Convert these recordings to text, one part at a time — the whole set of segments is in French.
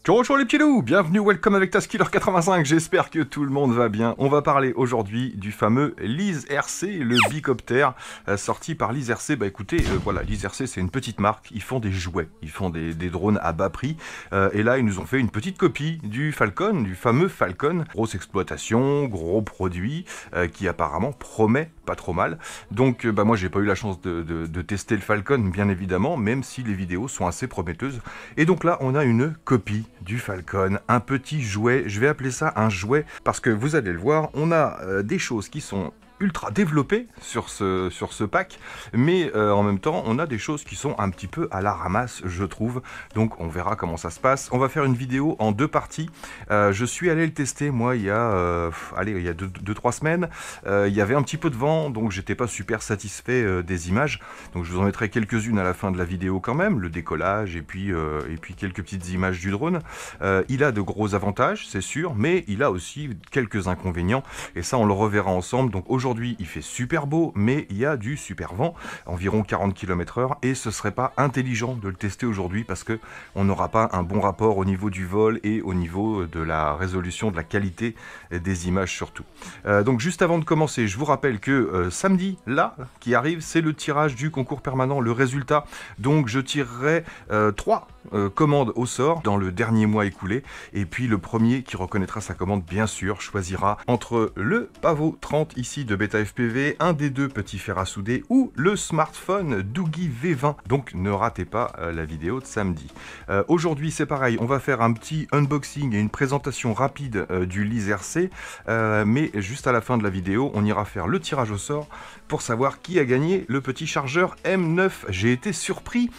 Bonjour les petits loups, bienvenue, welcome avec Taskiller85, j'espère que tout le monde va bien. On va parler aujourd'hui du fameux Lise RC, le bicoptère sorti par Lise RC. Bah écoutez, voilà, Lise RC c'est une petite marque, ils font des jouets, ils font des drones à bas prix. Et là ils nous ont fait une petite copie du Falcon, du fameux Falcon. Grosse exploitation, gros produit, qui apparemment promet pas trop mal. Donc bah moi j'ai pas eu la chance de tester le Falcon bien évidemment, même si les vidéos sont assez prometteuses. Et donc là on a une copie du Falcon, un petit jouet, je vais appeler ça un jouet, parce que vous allez le voir, on a des choses qui sont ultra développé sur ce pack, mais en même temps on a des choses qui sont un petit peu à la ramasse, je trouve. Donc on verra comment ça se passe. On va faire une vidéo en deux parties. Je suis allé le tester moi il y a il y a 2-3 semaines. Il y avait un petit peu de vent, donc j'étais pas super satisfait des images, donc je vous en mettrai quelques-unes à la fin de la vidéo quand même, le décollage et puis quelques petites images du drone. Il a de gros avantages, c'est sûr, mais il a aussi quelques inconvénients, et ça on le reverra ensemble. Donc aujourd'hui il fait super beau, mais il y a du super vent, environ 40 km/h, et ce serait pas intelligent de le tester aujourd'hui parce que on n'aura pas un bon rapport au niveau du vol et au niveau de la résolution, de la qualité des images surtout. Donc juste avant de commencer, je vous rappelle que samedi, là, qui arrive, c'est le tirage du concours permanent, le résultat. Donc je tirerai 3 commandes au sort dans le dernier mois écoulé, et puis le premier qui reconnaîtra sa commande, bien sûr, choisira entre le Pavo 30 ici de Beta FPV, un des deux petits fers à souder, ou le smartphone Doogie V20. Donc ne ratez pas la vidéo de samedi. Aujourd'hui c'est pareil, on va faire un petit unboxing et une présentation rapide du Lise RC, mais juste à la fin de la vidéo on ira faire le tirage au sort pour savoir qui a gagné le petit chargeur M9. J'ai été surpris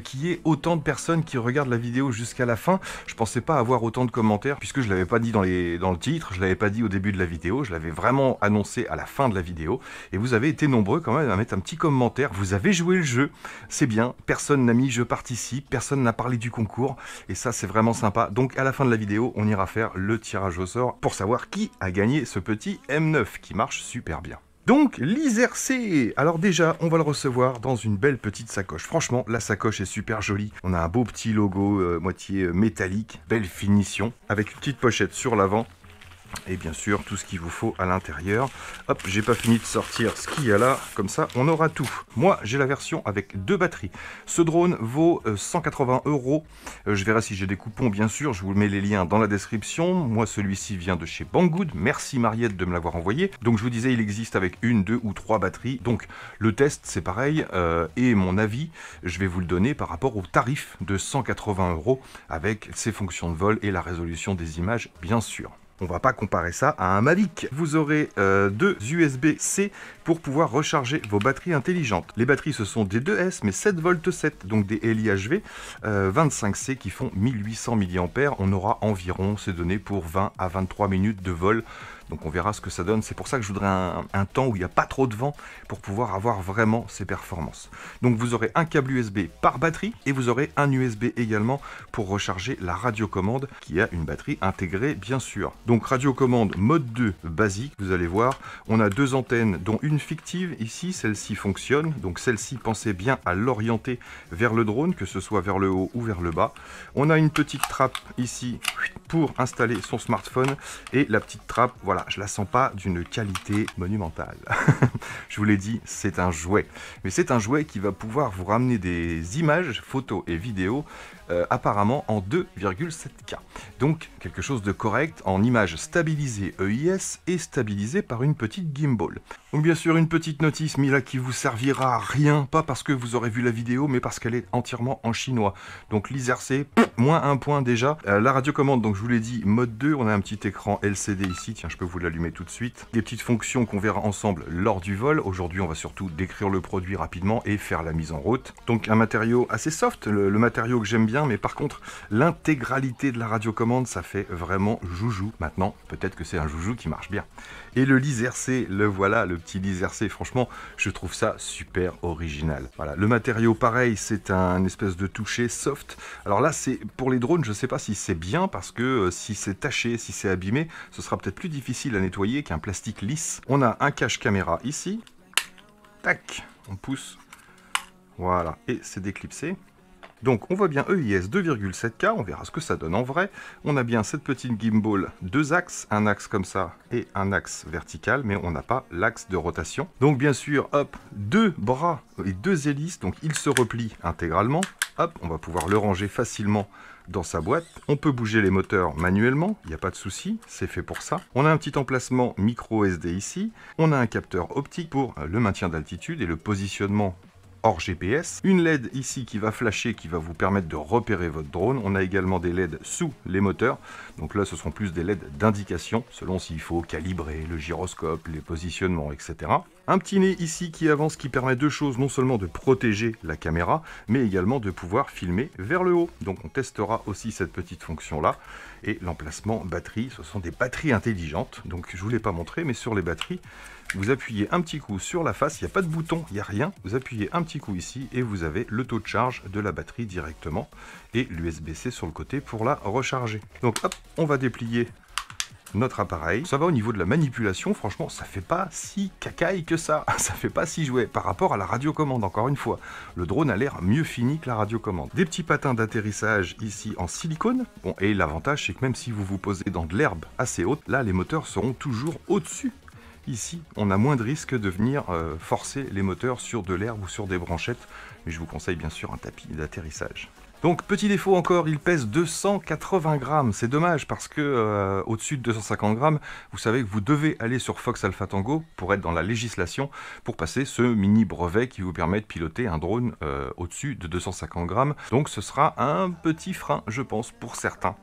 qu'il y ait autant de personnes qui regardent la vidéo jusqu'à la fin. Je pensais pas avoir autant de commentaires, puisque je l'avais pas dit dans le titre, je l'avais pas dit au début de la vidéo, je l'avais vraiment annoncé à la fin de la vidéo, et vous avez été nombreux quand même à mettre un petit commentaire. Vous avez joué le jeu, c'est bien, personne n'a mis je participe, personne n'a parlé du concours, et ça c'est vraiment sympa. Donc à la fin de la vidéo on ira faire le tirage au sort pour savoir qui a gagné ce petit M9 qui marche super bien. Donc, Lise RC, alors déjà, on va le recevoir dans une belle petite sacoche. Franchement, la sacoche est super jolie. On a un beau petit logo moitié métallique, belle finition, avec une petite pochette sur l'avant. Et bien sûr, tout ce qu'il vous faut à l'intérieur. Hop, j'ai pas fini de sortir ce qu'il y a là, comme ça on aura tout. Moi, j'ai la version avec 2 batteries. Ce drone vaut 180 €. Je verrai si j'ai des coupons, bien sûr, je vous mets les liens dans la description. Moi, celui-ci vient de chez Banggood. Merci Mariette de me l'avoir envoyé. Donc je vous disais, il existe avec 1, 2 ou 3 batteries. Donc le test, c'est pareil. Et mon avis, je vais vous le donner par rapport au tarif de 180 € avec ses fonctions de vol et la résolution des images, bien sûr. On va pas comparer ça à un Mavic. Vous aurez 2 USB-C pour pouvoir recharger vos batteries intelligentes. Les batteries, ce sont des 2S, mais 7V7, donc des LIHV 25C qui font 1800 mAh. On aura environ ces données pour 20 à 23 minutes de vol. Donc on verra ce que ça donne. C'est pour ça que je voudrais un temps où il n'y a pas trop de vent pour pouvoir avoir vraiment ces performances. Donc vous aurez un câble USB par batterie et vous aurez un USB également pour recharger la radiocommande qui a une batterie intégrée bien sûr. Donc radiocommande mode 2 basique, vous allez voir. On a 2 antennes dont une fictive ici, celle-ci fonctionne. Donc celle-ci, pensez bien à l'orienter vers le drone, que ce soit vers le haut ou vers le bas. On a une petite trappe ici pour installer son smartphone, et la petite trappe, voilà, je la sens pas d'une qualité monumentale. Je vous l'ai dit, c'est un jouet. Mais c'est un jouet qui va pouvoir vous ramener des images, photos et vidéos apparemment en 2,7K. Donc quelque chose de correct en images stabilisées EIS et stabilisées par une petite gimbal. Donc bien sûr une petite notice mais là qui vous servira à rien, pas parce que vous aurez vu la vidéo mais parce qu'elle est entièrement en chinois. Donc Lise RC, moins un point déjà. La radiocommande, donc je vous l'ai dit, mode 2, on a un petit écran LCD ici, tiens je peux vous l'allumer tout de suite. Des petites fonctions qu'on verra ensemble lors du vol. Aujourd'hui on va surtout décrire le produit rapidement et faire la mise en route. Donc un matériau assez soft, le matériau que j'aime bien, mais par contre l'intégralité de la radiocommande ça fait vraiment joujou. Maintenant peut-être que c'est un joujou qui marche bien. Et le Lise RC, le voilà, le petit Lise RC, franchement je trouve ça super original. Voilà, le matériau pareil, c'est un espèce de toucher soft. Alors là c'est pour les drones, je sais pas si c'est bien parce que si c'est taché, si c'est abîmé, ce sera peut-être plus difficile à nettoyer qu'un plastique lisse. On a un cache caméra ici, tac, on pousse, voilà, et c'est déclipsé. Donc on voit bien EIS 2,7K, on verra ce que ça donne en vrai. On a bien cette petite gimbal, deux axes, un axe comme ça et un axe vertical, mais on n'a pas l'axe de rotation. Donc bien sûr, hop, deux bras et deux hélices, donc il se replie intégralement. Hop, on va pouvoir le ranger facilement dans sa boîte. On peut bouger les moteurs manuellement, il n'y a pas de souci, c'est fait pour ça. On a un petit emplacement micro SD ici. On a un capteur optique pour le maintien d'altitude et le positionnement hors GPS. Une LED ici qui va flasher, qui va vous permettre de repérer votre drone. On a également des LED sous les moteurs. Donc là, ce seront plus des LED d'indication, selon s'il faut calibrer le gyroscope, les positionnements, etc. Un petit nez ici qui avance, qui permet deux choses, non seulement de protéger la caméra, mais également de pouvoir filmer vers le haut. Donc on testera aussi cette petite fonction-là. Et l'emplacement batterie, ce sont des batteries intelligentes. Donc je ne vous l'ai pas montré, mais sur les batteries, vous appuyez un petit coup sur la face, il n'y a pas de bouton, il n'y a rien. Vous appuyez un petit coup ici et vous avez le taux de charge de la batterie directement et l'USB-C sur le côté pour la recharger. Donc hop, on va déplier notre appareil. Ça va au niveau de la manipulation, franchement, ça fait pas si cacaille que ça. Ça fait pas si jouet par rapport à la radiocommande, encore une fois. Le drone a l'air mieux fini que la radiocommande. Des petits patins d'atterrissage ici en silicone. Bon, et l'avantage, c'est que même si vous vous posez dans de l'herbe assez haute, là, les moteurs seront toujours au-dessus. Ici, on a moins de risque de venir forcer les moteurs sur de l'herbe ou sur des branchettes, mais je vous conseille bien sûr un tapis d'atterrissage. Donc, petit défaut encore, il pèse 280 grammes. C'est dommage parce que au-dessus de 250 grammes, vous savez que vous devez aller sur Fox Alpha Tango pour être dans la législation, pour passer ce mini brevet qui vous permet de piloter un drone au-dessus de 250 grammes. Donc, ce sera un petit frein, je pense, pour certains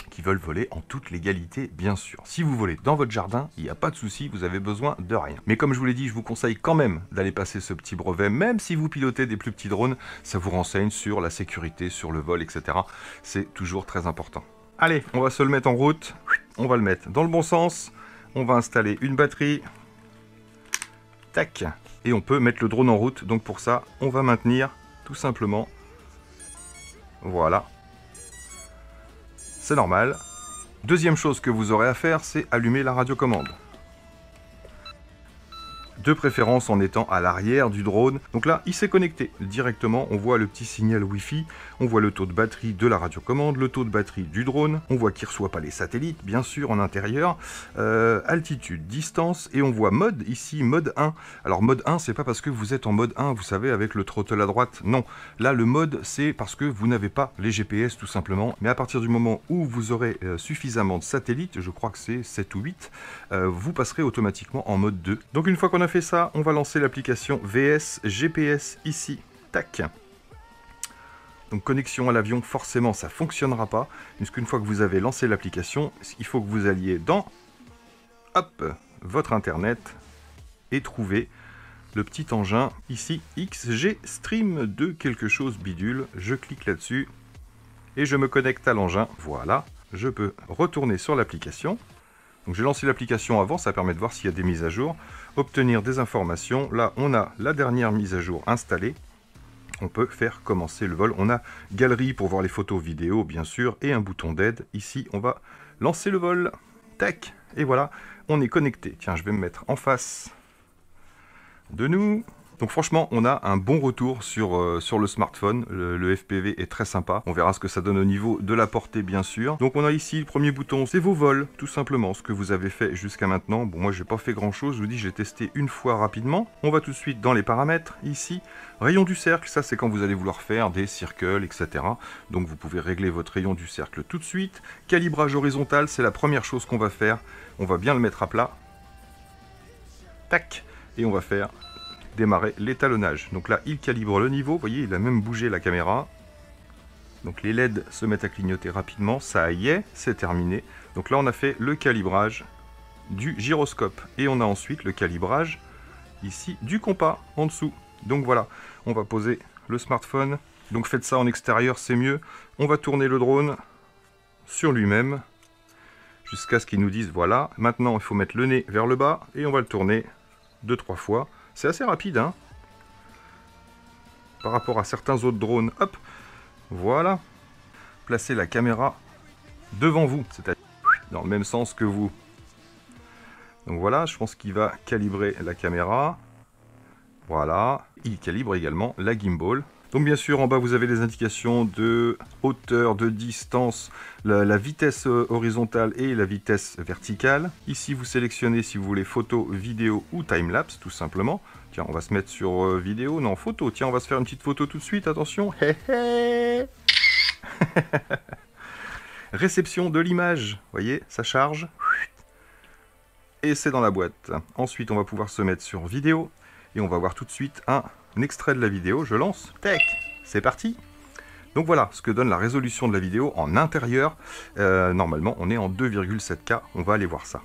qui veulent voler en toute légalité, bien sûr. Si vous volez dans votre jardin, il n'y a pas de souci, vous avez besoin de rien. Mais comme je vous l'ai dit, je vous conseille quand même d'aller passer ce petit brevet, même si vous pilotez des plus petits drones, ça vous renseigne sur la sécurité, sur le vol, etc. C'est toujours très important. Allez, on va se le mettre en route, on va le mettre dans le bon sens, on va installer une batterie, tac, et on peut mettre le drone en route. Donc pour ça, on va maintenir tout simplement, voilà. C'est normal. Deuxième chose que vous aurez à faire, c'est allumer la radiocommande. De préférence en étant à l'arrière du drone. Donc là, il s'est connecté directement. On voit le petit signal Wi-Fi. On voit le taux de batterie de la radiocommande, le taux de batterie du drone. On voit qu'il ne reçoit pas les satellites, bien sûr, en intérieur. Altitude, distance. Et on voit mode ici, mode 1. Alors mode 1, c'est pas parce que vous êtes en mode 1, vous savez, avec le throttle à droite. Non. Là, le mode, c'est parce que vous n'avez pas les GPS, tout simplement. Mais à partir du moment où vous aurez suffisamment de satellites, je crois que c'est 7 ou 8, vous passerez automatiquement en mode 2. Donc une fois qu'on a fait ça, on va lancer l'application VS GPS ici. Tac. Donc connexion à l'avion, forcément ça fonctionnera pas, puisqu'une fois que vous avez lancé l'application, il faut que vous alliez dans hop, votre internet et trouver le petit engin ici, XG Stream de quelque chose bidule. Je clique là-dessus et je me connecte à l'engin. Voilà, je peux retourner sur l'application. Donc j'ai lancé l'application avant, ça permet de voir s'il y a des mises à jour. Obtenir des informations. Là, on a la dernière mise à jour installée. On peut faire commencer le vol. On a galerie pour voir les photos vidéo, bien sûr, et un bouton d'aide. Ici, on va lancer le vol. Tac. Et voilà, on est connecté. Tiens, je vais me mettre en face de nous. Donc franchement, on a un bon retour sur le smartphone. Le FPV est très sympa. On verra ce que ça donne au niveau de la portée, bien sûr. Donc on a ici le premier bouton, c'est vos vols, tout simplement, ce que vous avez fait jusqu'à maintenant. Bon, moi, j'ai pas fait grand-chose. Je vous dis, j'ai testé une fois rapidement. On va tout de suite dans les paramètres, ici. Rayon du cercle, ça, c'est quand vous allez vouloir faire des circles, etc. Donc vous pouvez régler votre rayon du cercle tout de suite. Calibrage horizontal, c'est la première chose qu'on va faire. On va bien le mettre à plat. Tac. Et on va faire démarrer l'étalonnage. Donc là, il calibre le niveau. Vous voyez, il a même bougé la caméra. Donc les LED se mettent à clignoter rapidement. Ça y est, c'est terminé. Donc là, on a fait le calibrage du gyroscope. Et on a ensuite le calibrage ici du compas en dessous. Donc voilà, on va poser le smartphone. Donc faites ça en extérieur, c'est mieux. On va tourner le drone sur lui-même jusqu'à ce qu'il nous dise voilà. Maintenant, il faut mettre le nez vers le bas et on va le tourner 2-3 fois. C'est assez rapide, hein, par rapport à certains autres drones. Hop, voilà. Placez la caméra devant vous, c'est-à-dire dans le même sens que vous. Donc voilà, je pense qu'il va calibrer la caméra. Voilà. Il calibre également la gimbal. Donc bien sûr, en bas, vous avez les indications de hauteur, de distance, la vitesse horizontale et la vitesse verticale. Ici, vous sélectionnez si vous voulez photo, vidéo ou timelapse, tout simplement. Tiens, on va se mettre sur vidéo, non, photo. Tiens, on va se faire une petite photo tout de suite, attention. Réception de l'image, vous voyez, ça charge. Et c'est dans la boîte. Ensuite, on va pouvoir se mettre sur vidéo. Et on va voir tout de suite un extrait de la vidéo. Je lance. Tac, c'est parti. Donc voilà ce que donne la résolution de la vidéo en intérieur. Normalement, on est en 2,7K. On va aller voir ça.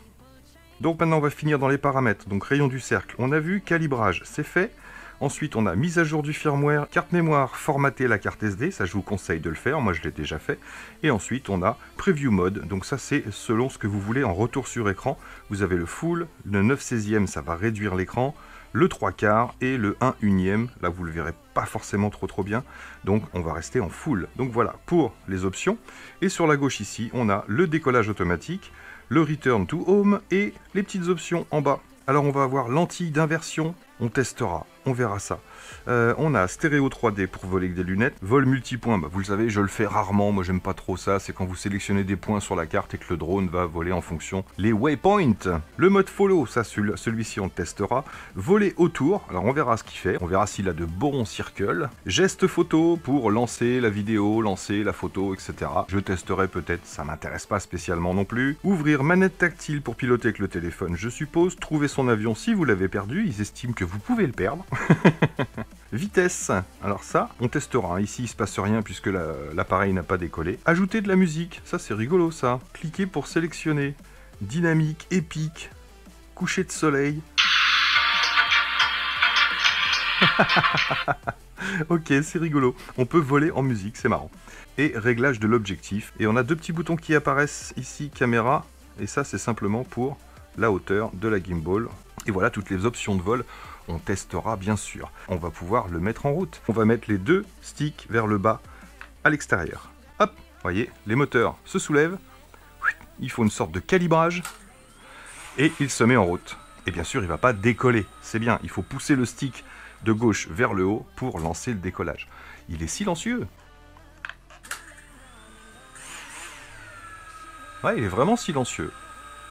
Donc maintenant, on va finir dans les paramètres. Donc rayon du cercle, on a vu. Calibrage, c'est fait. Ensuite, on a mise à jour du firmware, carte mémoire, formater la carte SD, ça je vous conseille de le faire, moi je l'ai déjà fait. Et ensuite, on a Preview Mode, donc ça c'est selon ce que vous voulez en retour sur écran. Vous avez le Full, le 9/16e, ça va réduire l'écran, le 3/4 et le 1/1e, là vous le verrez pas forcément trop bien, donc on va rester en Full. Donc voilà pour les options. Et sur la gauche ici, on a le décollage automatique, le Return to Home et les petites options en bas. Alors on va avoir lentille d'inversion, on testera, on verra ça. On a stéréo 3D pour voler avec des lunettes. Vol multipoint, bah vous le savez, je le fais rarement, moi j'aime pas trop ça. C'est quand vous sélectionnez des points sur la carte et que le drone va voler en fonction les waypoints. Le mode follow, ça celui-ci on le testera. Voler autour, alors on verra ce qu'il fait, on verra s'il a de bons circles. Geste photo pour lancer la vidéo, lancer la photo, etc. Je testerai peut-être, ça m'intéresse pas spécialement non plus. Ouvrir manette tactile pour piloter avec le téléphone, je suppose. Trouver son avion si vous l'avez perdu, ils estiment que vous pouvez le perdre. Vitesse, alors ça, on testera. Ici, il se passe rien puisque l'appareil n'a pas décollé. Ajouter de la musique, ça c'est rigolo ça. Cliquez pour sélectionner. Dynamique, épique, coucher de soleil. Ok, c'est rigolo. On peut voler en musique, c'est marrant. Et réglage de l'objectif. Et on a deux petits boutons qui apparaissent ici, caméra. Et ça, c'est simplement pour la hauteur de la gimbal. Et voilà toutes les options de vol. On testera bien sûr. On va pouvoir le mettre en route. On va mettre les deux sticks vers le bas à l'extérieur. Hop, voyez, les moteurs se soulèvent. Il faut une sorte de calibrage. Et il se met en route. Et bien sûr, il ne va pas décoller. C'est bien, il faut pousser le stick de gauche vers le haut pour lancer le décollage. Il est silencieux. Ouais, il est vraiment silencieux.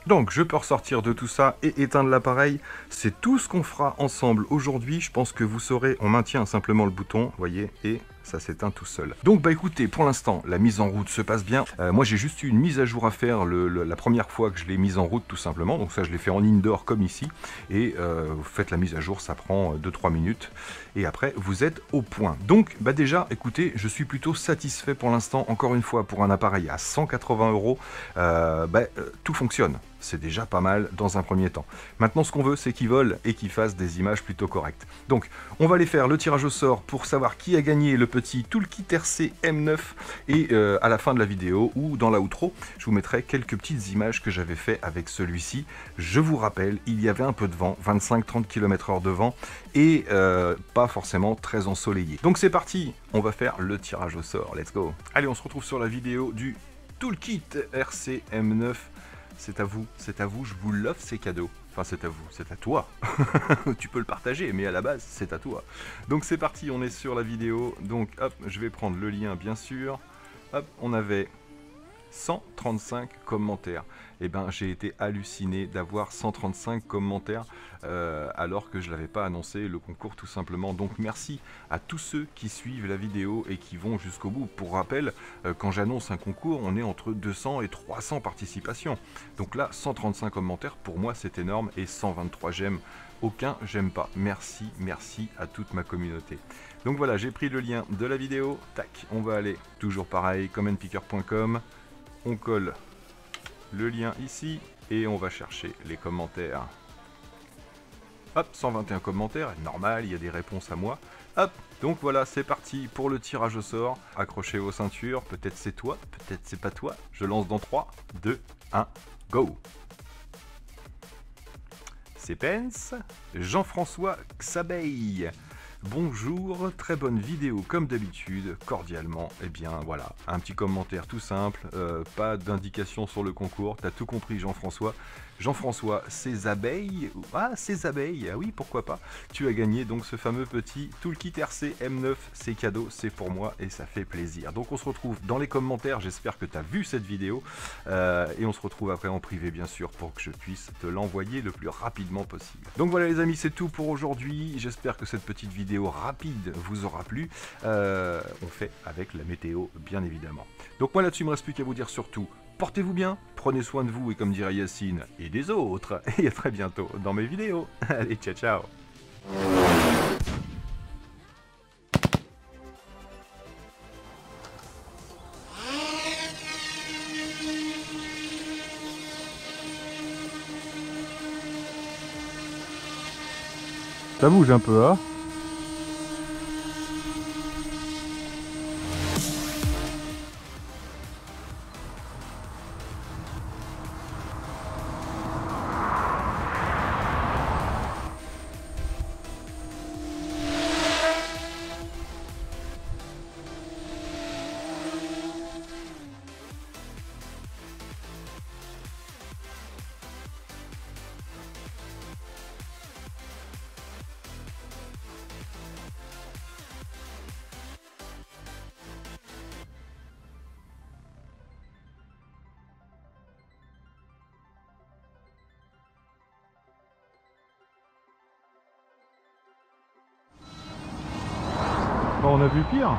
Donc, je peux ressortir de tout ça et éteindre l'appareil. C'est tout ce qu'on fera ensemble aujourd'hui. Je pense que vous saurez, on maintient simplement le bouton, voyez, et ça s'éteint tout seul. Donc, bah écoutez, pour l'instant, la mise en route se passe bien. Moi, j'ai juste eu une mise à jour à faire la première fois que je l'ai mise en route, tout simplement. Donc ça, je l'ai fait en indoor comme ici. Et vous faites la mise à jour, ça prend 2-3 minutes. Et après, vous êtes au point. Donc, bah déjà, écoutez, je suis plutôt satisfait pour l'instant. Encore une fois, pour un appareil à 180 €, tout fonctionne. C'est déjà pas mal dans un premier temps. Maintenant, ce qu'on veut, c'est qu'il vole et qu'il fasse des images plutôt correctes. Donc, on va aller faire le tirage au sort pour savoir qui a gagné le petit Toolkit RC M9. Et à la fin de la vidéo ou dans la outro, je vous mettrai quelques petites images que j'avais fait avec celui-ci. Je vous rappelle, il y avait un peu de vent, 25-30 km/h de vent et pas forcément très ensoleillé. Donc c'est parti, on va faire le tirage au sort. Let's go. Allez, on se retrouve sur la vidéo du Toolkit RC M9. C'est à vous, je vous l'offre, ces cadeaux. Enfin, c'est à vous, c'est à toi. Tu peux le partager, mais à la base, c'est à toi. Donc c'est parti, on est sur la vidéo. Donc hop, je vais prendre le lien, bien sûr. Hop, on avait 135 commentaires. Et ben, j'ai été halluciné d'avoir 135 commentaires alors que je ne l'avais pas annoncé, le concours tout simplement. Donc merci à tous ceux qui suivent la vidéo et qui vont jusqu'au bout. Pour rappel, quand j'annonce un concours, on est entre 200 et 300 participations. Donc là, 135 commentaires, pour moi c'est énorme, et 123 j'aime. Aucun j'aime pas. Merci, merci à toute ma communauté. Donc voilà, j'ai pris le lien de la vidéo. Tac, on va aller, toujours pareil, commentpicker.com. On colle le lien ici et on va chercher les commentaires. Hop, 121 commentaires, normal, il y a des réponses à moi. Hop, donc voilà, c'est parti pour le tirage au sort. Accrochez vos ceintures, peut-être c'est toi, peut-être c'est pas toi. Je lance dans 3, 2, 1, go. C'est Pence, Jean-François Xabeille, Bonjour, très bonne vidéo comme d'habitude, cordialement. Eh bien voilà, un petit commentaire tout simple, pas d'indication sur le concours, t'as tout compris Jean-François. Jean-François, ces abeilles, ces abeilles, ah oui pourquoi pas, tu as gagné donc ce fameux petit Toolkit RC M9, c'est cadeau, c'est pour moi et ça fait plaisir. Donc on se retrouve dans les commentaires, j'espère que tu as vu cette vidéo, et on se retrouve après en privé bien sûr pour que je puisse te l'envoyer le plus rapidement possible. Donc voilà les amis, c'est tout pour aujourd'hui, j'espère que cette petite vidéo rapide vous aura plu. On fait avec la météo bien évidemment. Donc moi là-dessus il me reste plus qu'à vous dire surtout, portez-vous bien, prenez soin de vous et comme dirait Yacine, et des autres. Et à très bientôt dans mes vidéos. Allez, ciao ciao. Ça bouge un peu, hein? Bon, on a vu pire.